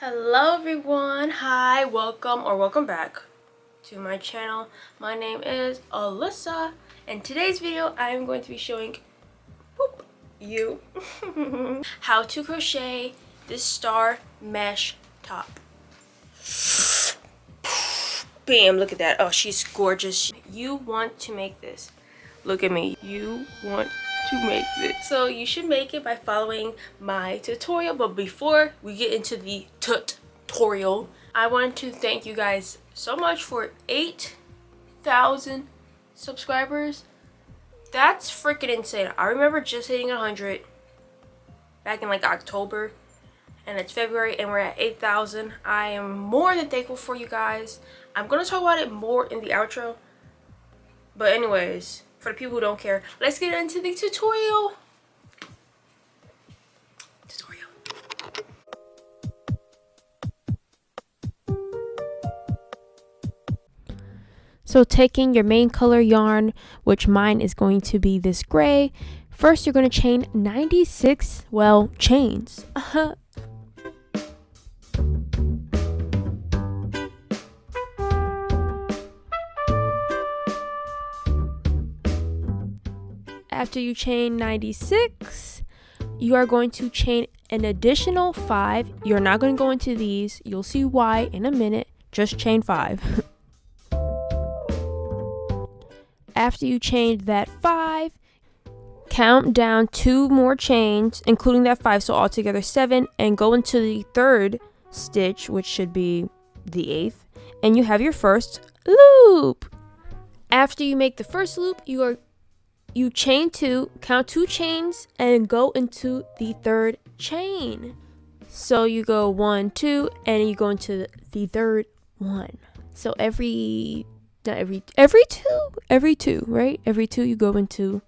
Hello everyone, hi, welcome back to my channel. My name is Alyssa, and today's video I am going to be showing you how to crochet this star mesh top. Bam, look at that. Oh, she's gorgeous. You want to make this. Look at me. You want to make this. So you should make it by following my tutorial. But before we get into the tutorial, I want to thank you guys so much for 8,000 subscribers. That's freaking insane. I remember just hitting 100 back in like October, and it's February and we're at 8,000. I am more than thankful for you guys. I'm gonna talk about it more in the outro, but anyways, for the people who don't care, let's get into the tutorial. So taking your main color yarn, which mine is going to be this gray, first you're going to chain 96 chains. After you chain 96, you are going to chain an additional 5. You're not going to go into these. You'll see why in a minute. Just chain 5. After you chain that 5, count down 2 more chains, including that 5, so altogether 7, and go into the third stitch, which should be the 8th, and you have your first loop. After you make the first loop, you chain 2, count 2 chains, and go into the third chain. So you go 1, 2, and you go into the third one. So every two, right? Every 2 you go into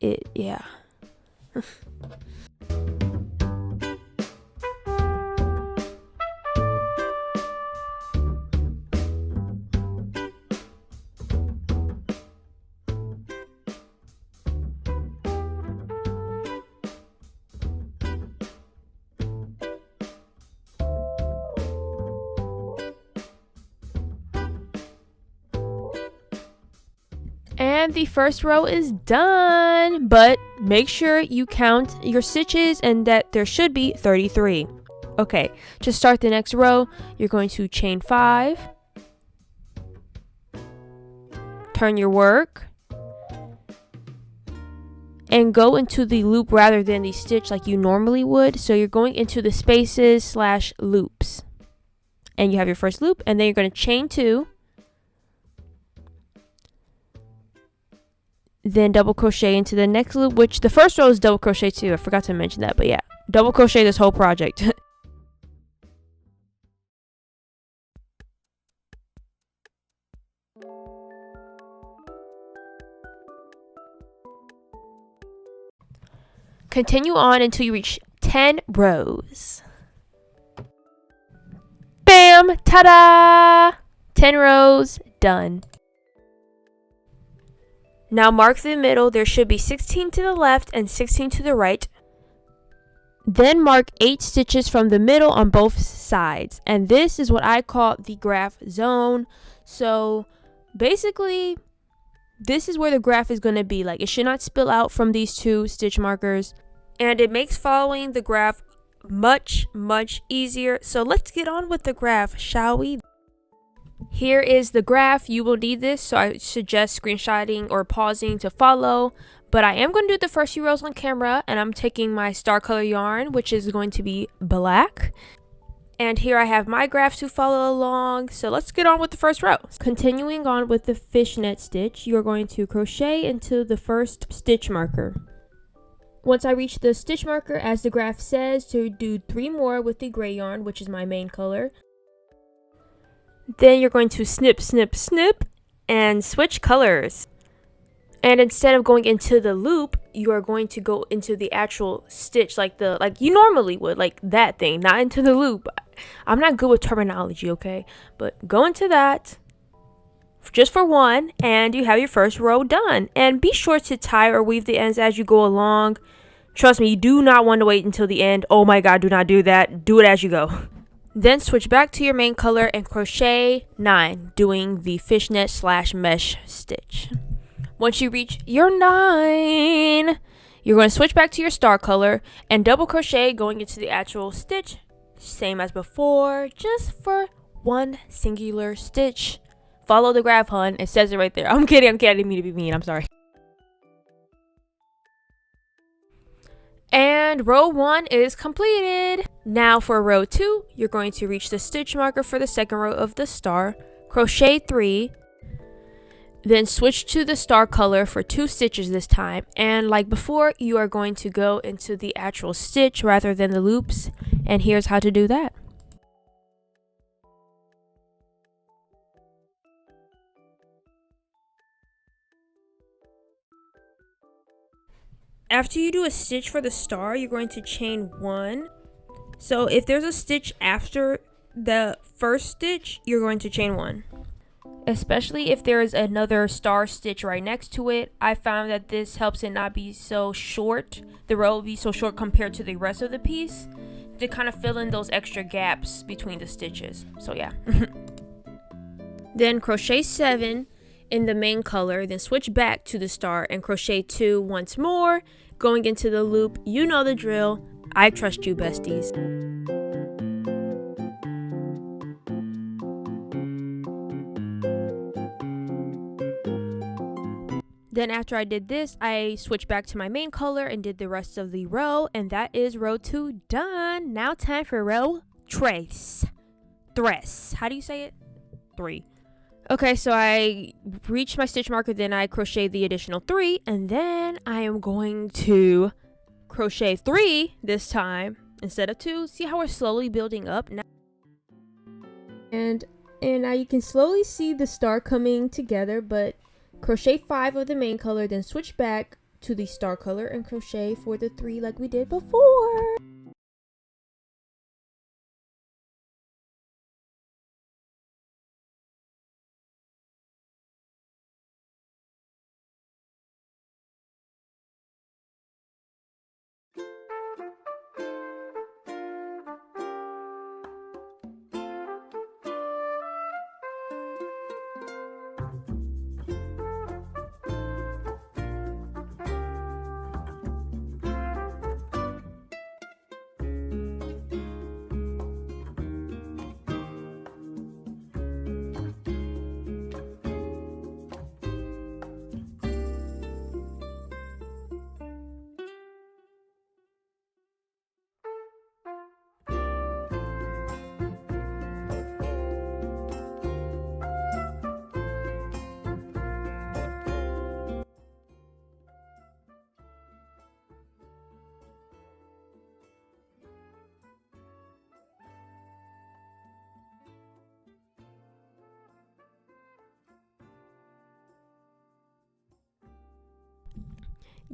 it, yeah. And the first row is done, but make sure you count your stitches and that there should be 33. Okay, to start the next row, you're going to chain 5, turn your work, and go into the loop rather than the stitch like you normally would. So you're going into the spaces / loops, and you have your first loop, and then you're going to chain 2, then double crochet into the next loop, which the first row is double crochet too. I forgot to mention that, but yeah, double crochet this whole project. Continue on until you reach 10 rows. Bam! Ta-da! 10 rows done. Now mark the middle. There should be 16 to the left and 16 to the right. Then mark 8 stitches from the middle on both sides. And this is what I call the graph zone. So basically, this is where the graph is going to be. Like, it should not spill out from these 2 stitch markers. And it makes following the graph much easier. So let's get on with the graph, shall we? Here is the graph. You will need this, so I suggest screenshotting or pausing to follow. But I am going to do the first few rows on camera, and I'm taking my star color yarn, which is going to be black. And here I have my graph to follow along. So let's get on with the first row. Continuing on with the fishnet stitch, you're going to crochet into the first stitch marker. Once I reach the stitch marker, as the graph says, to do 3 more with the gray yarn, which is my main color. Then you're going to snip, snip, snip, and switch colors. And instead of going into the loop, you are going to go into the actual stitch, like you normally would, like that thing, not into the loop. I'm not good with terminology, okay? But go into that just for one, and you have your first row done. And be sure to tie or weave the ends as you go along. Trust me, you do not want to wait until the end. Oh my god, do not do that. Do it as you go. Then switch back to your main color and crochet 9, doing the fishnet / mesh stitch. Once you reach your 9, you're going to switch back to your star color and double crochet going into the actual stitch, same as before, just for one singular stitch. Follow the graph, hun. It says it right there. I'm kidding. I didn't mean to be mean. I'm sorry. And row 1 is completed. Now for row 2, you're going to reach the stitch marker for the second row of the star, crochet 3, then switch to the star color for 2 stitches this time. And like before, you are going to go into the actual stitch rather than the loops. And here's how to do that. After you do a stitch for the star, you're going to chain 1. So if there's a stitch after the first stitch, you're going to chain 1. Especially if there is another star stitch right next to it. I found that this helps it not be so short. The row will be so short compared to the rest of the piece to kind of fill in those extra gaps between the stitches. So yeah. Then crochet 7 in the main color, then switch back to the star and crochet 2 once more, going into the loop. You know the drill. I trust you, besties. Then after I did this, I switched back to my main color and did the rest of the row, and that is row 2 done. Now time for row 3. How do you say it? 3. Okay, so I reached my stitch marker, then I crocheted the additional 3, and then I am going to crochet 3 this time instead of 2. See how we're slowly building up now? And now you can slowly see the star coming together, but crochet 5 of the main color, then switch back to the star color and crochet for the 3 like we did before.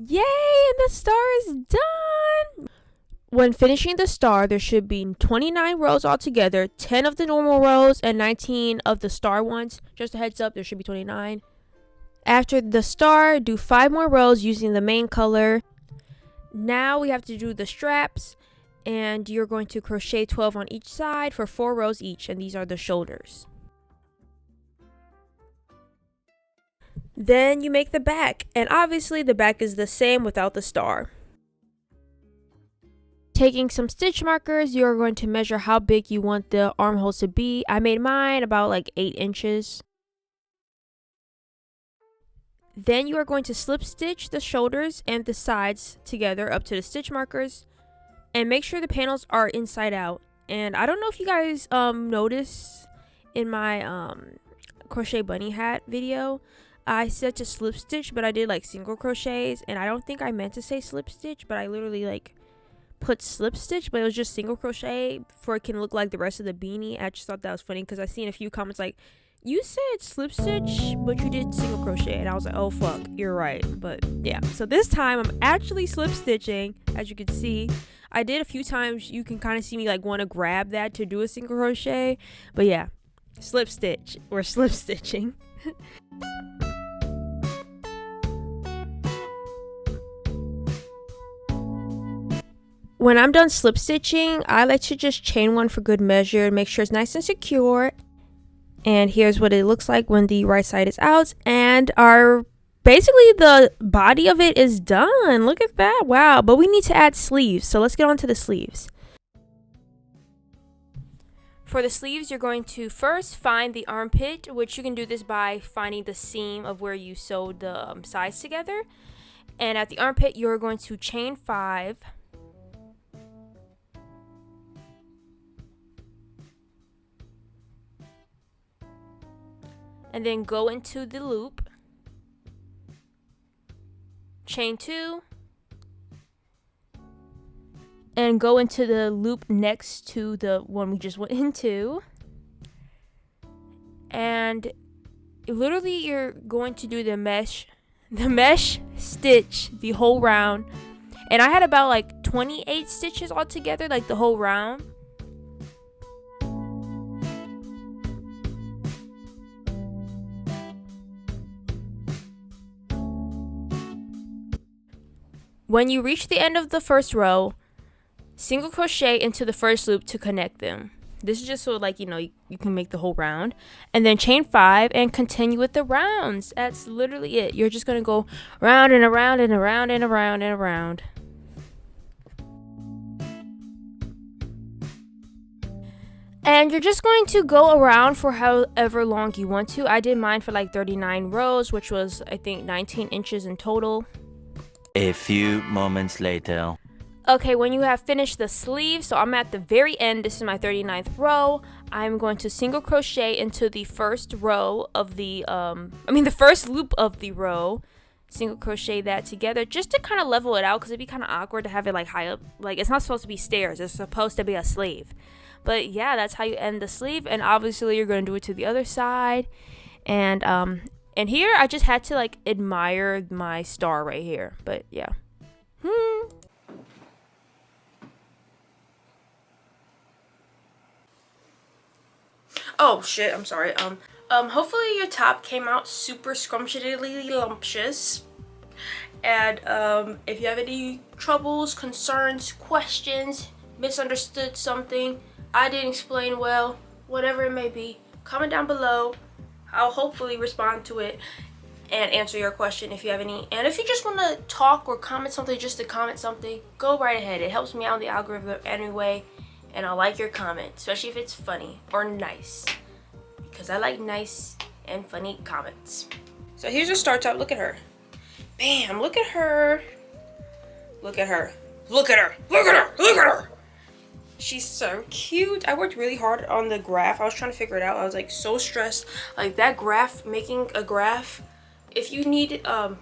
Yay! And the star is done! When finishing the star, there should be 29 rows altogether, 10 of the normal rows and 19 of the star ones. Just a heads up, there should be 29. After the star, do 5 more rows using the main color. Now we have to do the straps, and you're going to crochet 12 on each side for 4 rows each, and these are the shoulders. Then you make the back, and obviously the back is the same without the star. Taking some stitch markers, you're going to measure how big you want the armholes to be. I made mine about like 8 inches. Then you are going to slip stitch the shoulders and the sides together up to the stitch markers, and make sure the panels are inside out. And I don't know if you guys noticed in my crochet bunny hat video, I said to slip stitch, but I did like single crochets, and I don't think I meant to say slip stitch, but I literally like put slip stitch, but it was just single crochet for it can look like the rest of the beanie. I just thought that was funny because I seen a few comments like, you said slip stitch but you did single crochet, and I was like, oh fuck, you're right. But yeah, so this time I'm actually slip stitching. As you can see, I did a few times. You can kind of see me like want to grab that to do a single crochet, but yeah, slip stitch or slip stitching. When I'm done slip stitching, I like to just chain one for good measure and make sure it's nice and secure. And here's what it looks like when the right side is out, and basically the body of it is done. Look at that. Wow. But we need to add sleeves, so let's get on to the sleeves. For the sleeves, you're going to first find the armpit, which you can do this by finding the seam of where you sewed the sides together. And at the armpit, you're going to chain 5. And then go into the loop, chain 2, and go into the loop next to the one we just went into. And literally you're going to do the mesh stitch the whole round. And I had about like 28 stitches altogether, like the whole round. When you reach the end of the first row, single crochet into the first loop to connect them. This is just so like, you can make the whole round. And then chain 5 and continue with the rounds. That's literally it. You're just going to go round and around and around and around and around. And you're just going to go around for however long you want to. I did mine for like 39 rows, which was I think 19 inches in total. A few moments later. Okay, when you have finished the sleeve, so I'm at the very end, this is my 39th row, I'm going to single crochet into the first row of the, the first loop of the row, single crochet that together, just to kind of level it out, because it'd be kind of awkward to have it like high up, like it's not supposed to be stairs, it's supposed to be a sleeve. But yeah, that's how you end the sleeve, and obviously you're going to do it to the other side, and here I just had to like admire my star right here, but yeah. Oh shit, I'm sorry. Hopefully your top came out super scrumptiously. And if you have any troubles, concerns, questions, misunderstood something, I didn't explain well, whatever it may be, comment down below. I'll hopefully respond to it and answer your question if you have any. And if you just want to talk or comment something just to comment something, go right ahead. It helps me out in the algorithm anyway. And I'll like your comment, especially if it's funny or nice, because I like nice and funny comments. So here's your start top. Look at her. Bam, look at her. Look at her. Look at her. Look at her. Look at her. She's so cute. I worked really hard on the graph. I was trying to figure it out. I was like so stressed. Like that graph, making a graph. If you need a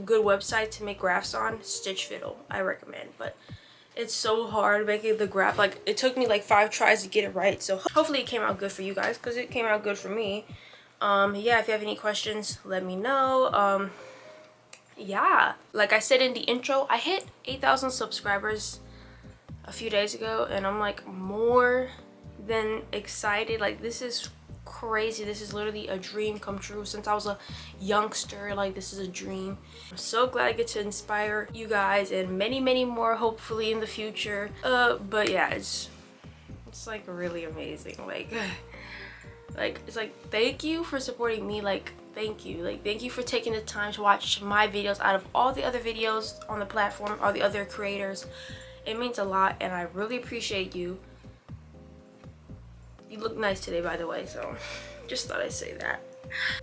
good website to make graphs on, Stitch Fiddle, I recommend. But it's so hard making the graph. Like it took me like 5 tries to get it right. So hopefully it came out good for you guys, because it came out good for me. Yeah, if you have any questions, let me know. Yeah, like I said in the intro, I hit 8,000 subscribers a few days ago, and I'm like more than excited. Like this is crazy. This is literally a dream come true. Since I was a youngster, like this is a dream. I'm so glad I get to inspire you guys and many more hopefully in the future. But yeah, it's like really amazing. Like it's like thank you for supporting me. Like thank you for taking the time to watch my videos out of all the other videos on the platform, all the other creators. It means a lot, and I really appreciate you. You look nice today, by the way, so just thought I'd say that.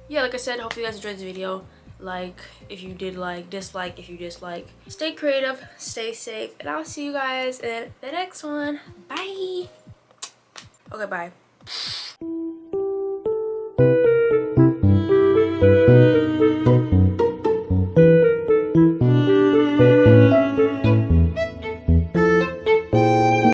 Yeah, like I said, hopefully you guys enjoyed this video. Like if you did, like, dislike if you dislike. Stay creative, stay safe, and I'll see you guys in the next one. Bye. Okay, bye.